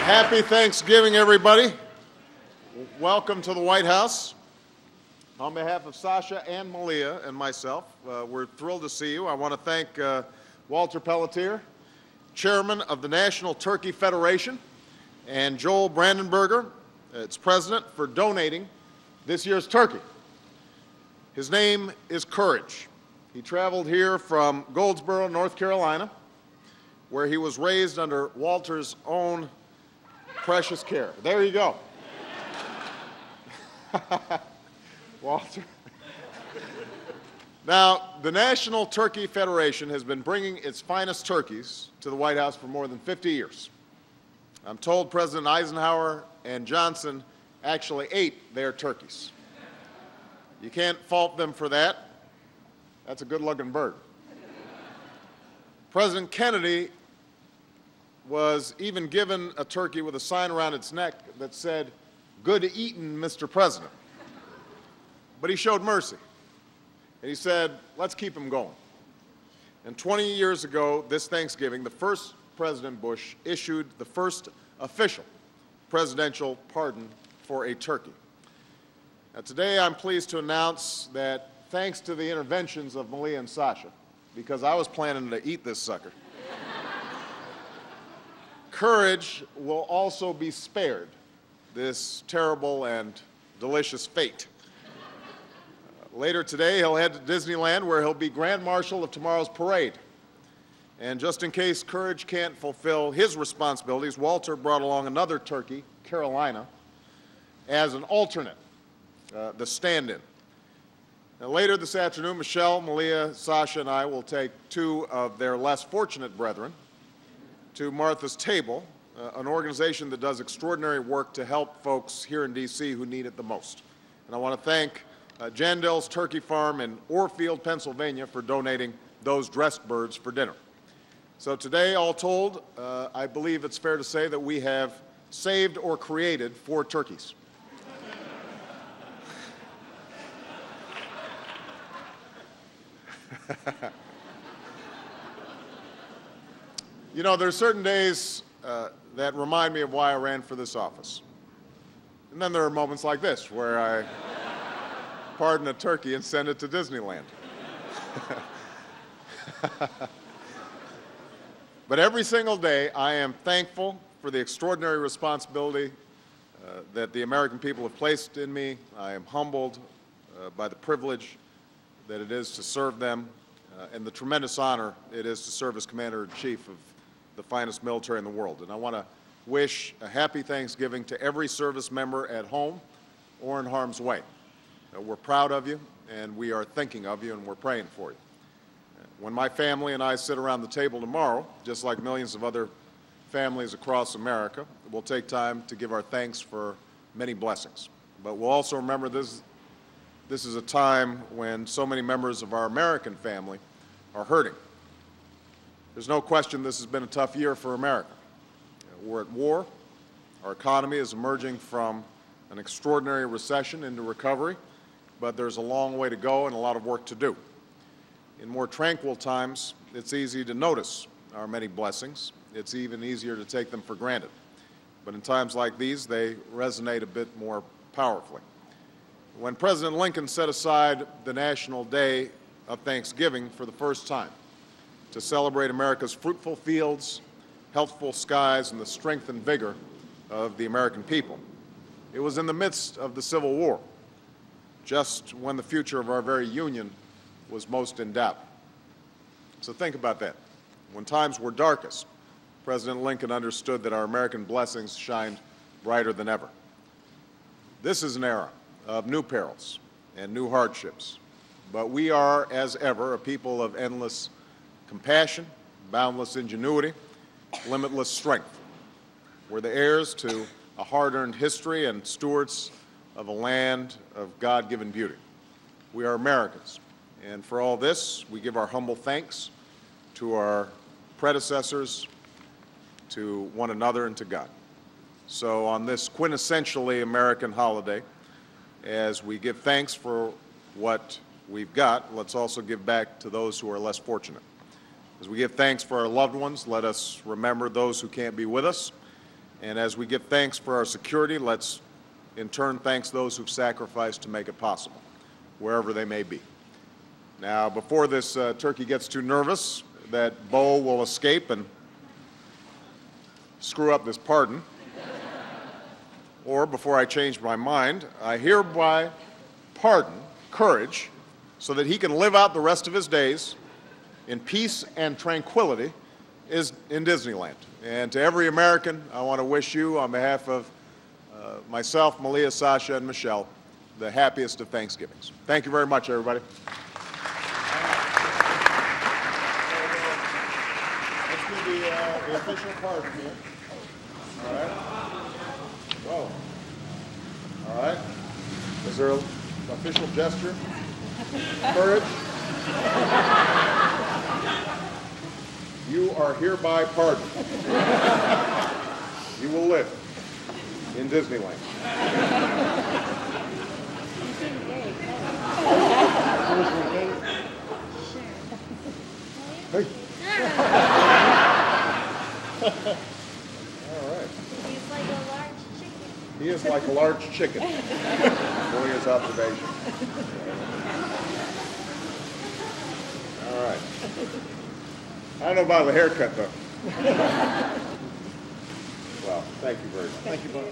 Happy Thanksgiving, everybody. Welcome to the White House. On behalf of Sasha and Malia and myself, we're thrilled to see you. I want to thank Walter Pelletier, Chairman of the National Turkey Federation, and Joel Brandenberger, its president, for donating this year's turkey. His name is Courage. He traveled here from Goldsboro, North Carolina, where he was raised under Walter's own precious care. There you go. Walter. Now, the National Turkey Federation has been bringing its finest turkeys to the White House for more than 50 years. I'm told President Eisenhower and Johnson actually ate their turkeys. You can't fault them for that. That's a good-looking bird. President Kennedy was even given a turkey with a sign around its neck that said, "Good eatin', Mr. President." But he showed mercy. And he said, let's keep him going. And 20 years ago, this Thanksgiving, the first President Bush issued the first official presidential pardon for a turkey. Now, today, I'm pleased to announce that thanks to the interventions of Malia and Sasha, because I was planning to eat this sucker, Courage will also be spared this terrible and delicious fate. Later today, he'll head to Disneyland, where he'll be Grand Marshal of tomorrow's parade. And just in case Courage can't fulfill his responsibilities, Walter brought along another turkey, Carolina, as an alternate, the stand-in. Now, later this afternoon, Michelle, Malia, Sasha, and I will take two of their less fortunate brethren to Martha's Table, an organization that does extraordinary work to help folks here in D.C. who need it the most. And I want to thank Jandel's Turkey Farm in Orfield, Pennsylvania, for donating those dressed birds for dinner. So today, all told, I believe it's fair to say that we have saved or created 4 turkeys. You know, there are certain days that remind me of why I ran for this office. And then there are moments like this where I pardon a turkey and send it to Disneyland. But every single day, I am thankful for the extraordinary responsibility that the American people have placed in me. I am humbled by the privilege that it is to serve them and the tremendous honor it is to serve as Commander-in-Chief of the finest military in the world. And I want to wish a happy Thanksgiving to every service member at home or in harm's way. We're proud of you, and we are thinking of you, and we're praying for you. When my family and I sit around the table tomorrow, just like millions of other families across America, we'll take time to give our thanks for many blessings. But we'll also remember this is a time when so many members of our American family are hurting. There's no question this has been a tough year for America. We're at war. Our economy is emerging from an extraordinary recession into recovery, but there's a long way to go and a lot of work to do. In more tranquil times, it's easy to notice our many blessings. It's even easier to take them for granted. But in times like these, they resonate a bit more powerfully. When President Lincoln set aside the National Day of Thanksgiving for the first time to celebrate America's fruitful fields, healthful skies, and the strength and vigor of the American people, it was in the midst of the Civil War, just when the future of our very union was most in doubt. So think about that. When times were darkest, President Lincoln understood that our American blessings shined brighter than ever. This is an era of new perils and new hardships, but we are, as ever, a people of endless compassion, boundless ingenuity, limitless strength. We're the heirs to a hard-earned history and stewards of a land of God-given beauty. We are Americans, and for all this, we give our humble thanks to our predecessors, to one another, and to God. So on this quintessentially American holiday, as we give thanks for what we've got, let's also give back to those who are less fortunate. As we give thanks for our loved ones, let us remember those who can't be with us. And as we give thanks for our security, let's in turn thank those who've sacrificed to make it possible, wherever they may be. Now, before this turkey gets too nervous that Bo will escape and screw up this pardon, or before I change my mind, I hereby pardon Courage so that he can live out the rest of his days in peace and tranquility in Disneyland. And to every American, I want to wish you, on behalf of myself, Malia, Sasha, and Michelle, the happiest of Thanksgivings. Thank you very much, everybody. Let's do the official pardon here. All right. Whoa. All right. Is there an official gesture? Courage. You are hereby pardoned. You will live in Disneyland. Hey. All right. He's like a large chicken. He is like a large chicken. Boy's observation. All right. I don't know about the haircut, though. Well, thank you very much. Thank you both.